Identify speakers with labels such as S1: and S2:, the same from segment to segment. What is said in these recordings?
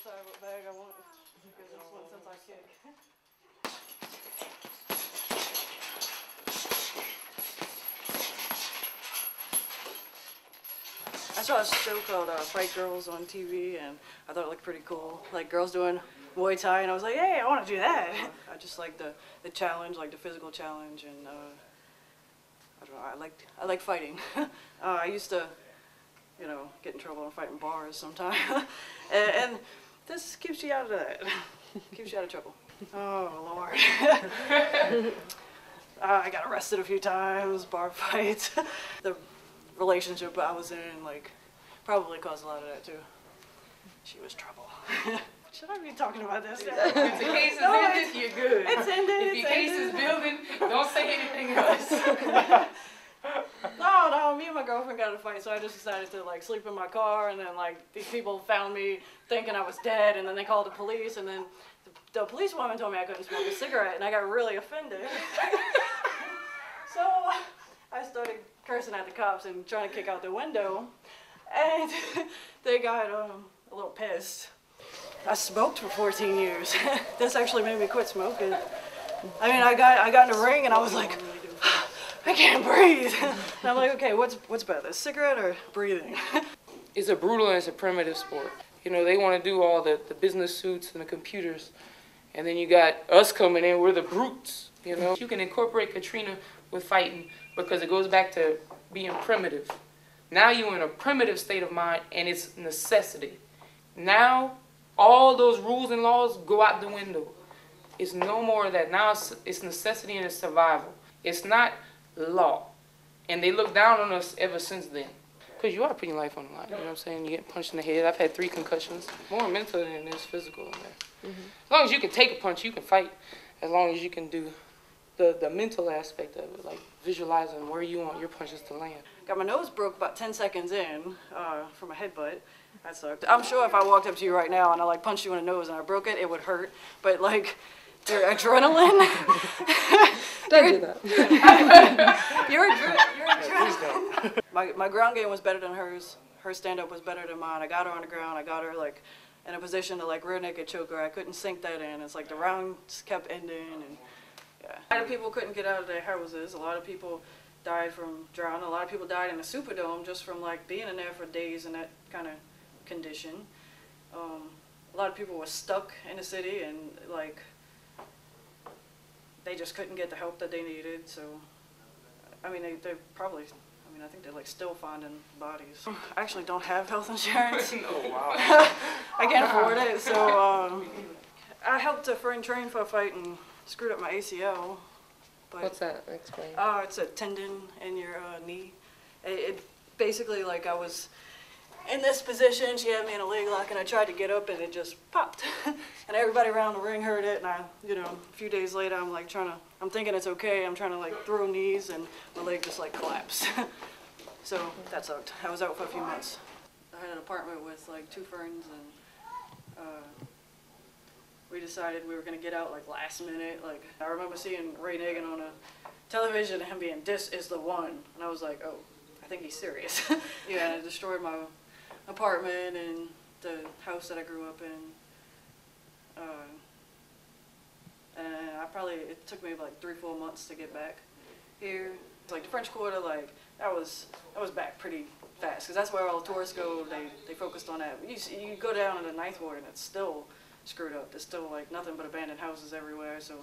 S1: decide what bag I want. Because this one since I kick. I saw a show called Fight Girls on TV, and I thought it looked pretty cool. Like girls doing Muay Thai, and I was like, hey, I want to do that. I just like the challenge, like the physical challenge, and I don't know. I like fighting. I used to, you know, get in trouble and fight in bars sometimes, and this keeps you out of that. Keeps you out of trouble. Oh Lord. I got arrested a few times, bar fights. The relationship I was in, like, probably caused a lot of that too. She was trouble. Should I be talking about this now?
S2: If the case is ended, you're good.
S1: It's ended.
S2: If your case is building, don't say anything else.
S1: No, me and my girlfriend got in a fight, so I just decided to like sleep in my car, and then like these people found me thinking I was dead, and then they called the police, and then the police woman told me I couldn't smoke a cigarette, and I got really offended. So I started cursing at the cops and trying to kick out the window, and they got a little pissed. I smoked for 14 years. This actually made me quit smoking. I mean, I got in the ring and I was like, I can't breathe. And I'm like, okay, what's better, a cigarette or breathing?
S2: It's a brutal and it's a primitive sport. You know, they want to do all the business suits and the computers, and then you got us coming in, we're the brutes, you know. You can incorporate Katrina with fighting because it goes back to being primitive. Now you're in a primitive state of mind and it's necessity. Now all those rules and laws go out the window. It's no more of that. Now it's necessity and it's survival. It's not law. And they look down on us ever since then. Because you are putting your life on the line, you know what I'm saying? You get punched in the head. I've had 3 concussions. More mental than it is physical in there. As long as you can take a punch, you can fight. As long as you can do the mental aspect of it, like visualizing where you want your punches to land.
S1: Got my nose broke about 10 seconds in from a headbutt. That sucked. I'm sure if I walked up to you right now and I like punched you in the nose and I broke it, it would hurt. But like your adrenaline.
S3: Don't do that.
S1: Your adrenaline. My ground game was better than hers. Her stand-up was better than mine. I got her on the ground. I got her like in a position to like rear naked choke her. I couldn't sink that in. It's like the rounds kept ending, and yeah. A lot of people couldn't get out of their houses. A lot of people died from drowning. A lot of people died in the Superdome just from like being in there for days in that kind of condition. A lot of people were stuck in the city and like they just couldn't get the help that they needed. So I mean they probably, I mean I think they're like still finding bodies. I actually don't have health insurance.
S2: Oh, wow.
S1: I can't afford it, so I helped a friend train for a fight and screwed up my ACL. But,
S3: What's that? Explain.
S1: It's a tendon in your knee. It basically, like, I was in this position, she had me in a leg lock, and I tried to get up, and it just popped. And everybody around the ring heard it, and I, you know, a few days later, I'm like I'm thinking it's okay, I'm trying to like throw knees, and my leg just like collapsed. So that sucked. I was out for a few months. I had an apartment with like 2 friends, and we decided we were going to get out like last minute. Like I remember seeing Ray Nagin on a television and him being, "This is the one." And I was like, oh, I think he's serious. Yeah, and it destroyed my apartment and the house that I grew up in. And it took me like 3-4 months to get back here. Like the French Quarter, like that was back pretty fast, because that's where all the tourists go. They focused on that. You go down in the 9th Ward and it's still screwed up. There's still like nothing but abandoned houses everywhere, so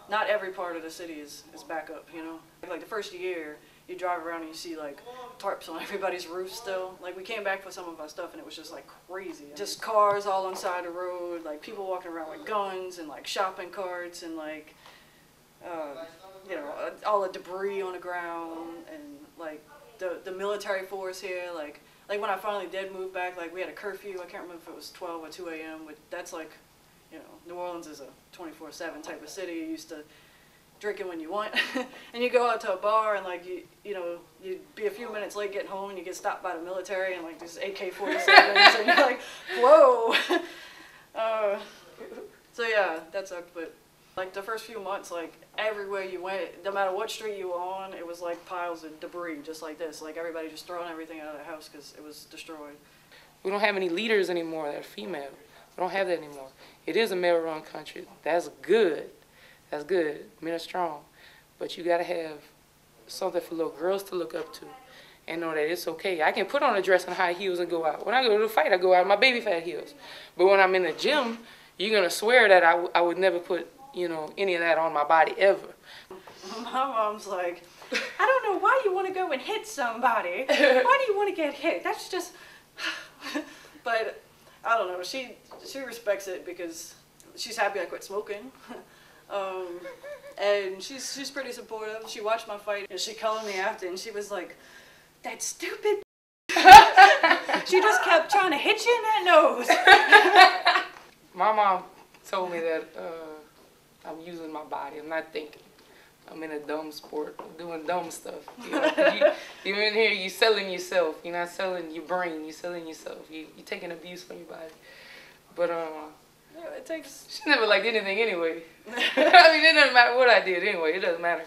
S1: not every part of the city is back up, you know? Like the first year, you drive around and you see like tarps on everybody's roof still. Like we came back for some of our stuff and it was just like crazy. Just cars all on the side of the road, like people walking around with guns and like shopping carts and like, you know, all the debris on the ground, and like the military force here, like when I finally did move back, like we had a curfew. I can't remember if it was 12 or 2 a.m., but that's like, you know, New Orleans is a 24/7 type of city. You used to drinking when you want, and you go out to a bar and like you know, you'd be a few minutes late getting home and you get stopped by the military and like these AK-47s and you're like, whoa. So yeah, that sucked. But like the first few months, like everywhere you went, no matter what street you were on, it was like piles of debris just like this. Like everybody just throwing everything out of the house because it was destroyed.
S2: We don't have any leaders anymore that are female. We don't have that anymore. It is a male-run country. That's good. That's good. Men are strong. But you got to have something for little girls to look up to and know that it's okay. I can put on a dress and high heels and go out. When I go to the fight, I go out in my baby fat heels. But when I'm in the gym, you're going to swear that I would never put, you know, any of that on my body ever.
S1: My mom's like, I don't know why you want to go and hit somebody. Why do you want to get hit? That's just... But I don't know. She respects it because she's happy I quit smoking. And she's pretty supportive. She watched my fight and she called me after and she was like, that stupid she just kept trying to hit you in that nose.
S2: My mom told me that I'm using my body. I'm not thinking. I'm in a dumb sport, doing dumb stuff. You know, you're in here, you're selling yourself. You're not selling your brain. You're selling yourself. You're taking abuse from your body. But
S1: yeah, it takes.
S2: she never liked anything anyway. I mean, it doesn't matter what I did anyway. It doesn't matter.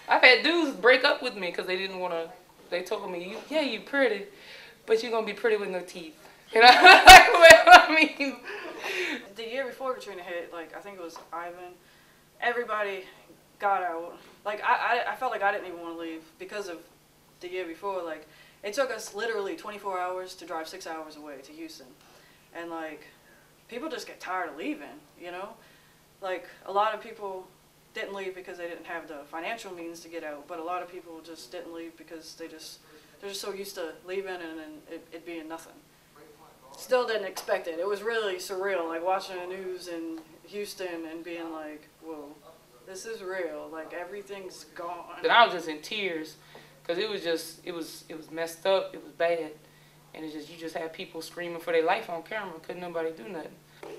S2: I've had dudes break up with me because they didn't want to. They told me, yeah, you're pretty, but you're gonna be pretty with no teeth. You know, like, well, I mean.
S1: The year before Katrina hit, like I think it was Ivan. Everybody got out. Like I felt like I didn't even want to leave because of the year before. Like it took us literally 24 hours to drive 6 hours away to Houston, and like people just get tired of leaving. You know, like a lot of people didn't leave because they didn't have the financial means to get out, but a lot of people just didn't leave because they're just so used to leaving and then it being nothing. Still didn't expect it. It was really surreal, like watching the news in Houston and being like, whoa, this is real. Like everything's gone.
S2: And I was just in tears because it was messed up. It was bad, and you just had people screaming for their life on camera. Couldn't nobody do nothing.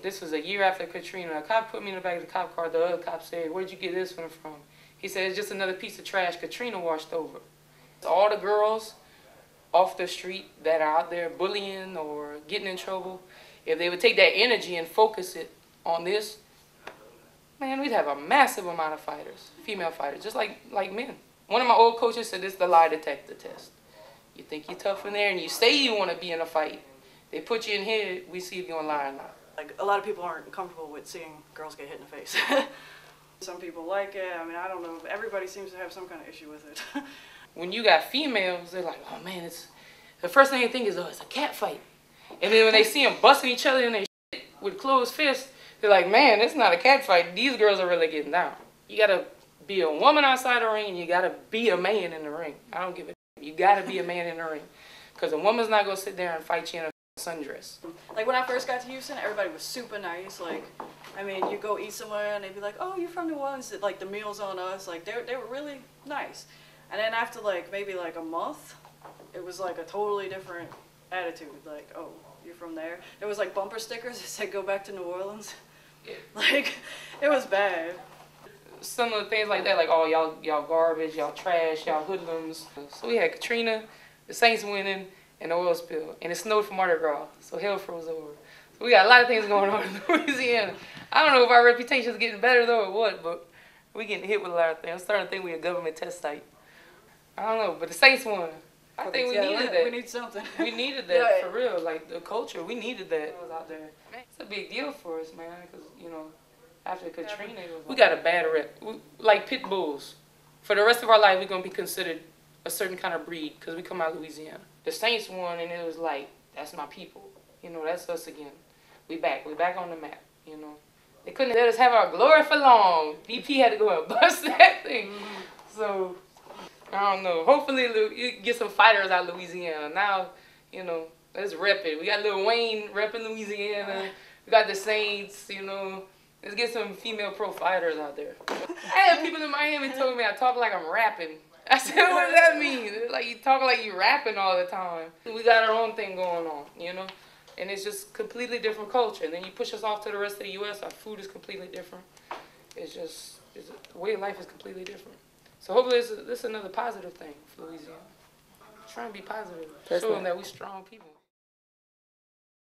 S2: This was a year after Katrina. A cop put me in the back of the cop car. The other cop said, "Where'd you get this one from?" He said, "It's just another piece of trash Katrina washed over." All the girls off the street that are out there bullying or getting in trouble, if they would take that energy and focus it on this, man, we'd have a massive amount of fighters, female fighters, just like men. One of my old coaches said this is the lie detector test. You think you're tough in there and you say you want to be in a fight. They put you in here, we see if you're going to lie or not.
S1: Like a lot of people aren't comfortable with seeing girls get hit in the face. Some people like it. I mean, I don't know. Everybody seems to have some kind of issue with it.
S2: When you got females, they're like, oh man, the first thing they think is, oh, it's a cat fight. And then when they see them busting each other in their shit with closed fists, they're like, man, it's not a cat fight. These girls are really getting down. You gotta be a woman outside the ring, and you gotta be a man in the ring. I don't give a shit. You gotta be a man in the ring. Because a woman's not gonna sit there and fight you in a sundress. Like
S1: when I first got to Houston, everybody was super nice. Like, I mean, you go eat somewhere and they'd be like, oh, you're from New Orleans. Like the meals on us. Like they were really nice. And then after like maybe like a month, it was like a totally different attitude. Like, oh, you're from there. There was like bumper stickers that said go back to New Orleans. Yeah. Like, it was bad.
S2: Some of the things like that, like, oh, y'all garbage, y'all trash, y'all hoodlums. So we had Katrina, the Saints winning, and the oil spill. And it snowed for Mardi Gras, so hell froze over. So we got a lot of things going on in Louisiana. I don't know if our reputation's getting better though or what, but we getting hit with a lot of things. I'm starting to think we're a government test site. I don't know, but the Saints won. I think we needed that.
S1: We need something.
S2: We needed that for real. Like the culture, we needed that. Was out there. It's a big deal for us, man. Because you know, after Katrina, we got a bad rep. Like pit bulls. For the rest of our life, we're gonna be considered a certain kind of breed because we come out of Louisiana. The Saints won, and it was like, that's my people. You know, that's us again. We back. We back on the map. You know, they couldn't let us have our glory for long. BP had to go and bust that thing. So. I don't know. Hopefully you get some fighters out of Louisiana. Now, you know, let's rep it. We got Lil Wayne repping Louisiana. We got the Saints, you know. Let's get some female pro fighters out there. I had people in Miami told me I talk like I'm rapping. I said, what does that mean? Like you talk like you rapping all the time. We got our own thing going on, you know. And it's just completely different culture. And then you push us off to the rest of the U.S., our food is completely different. The way of life is completely different. So hopefully this is another positive thing for Louisiana. Trying to be positive, showing that we're strong people.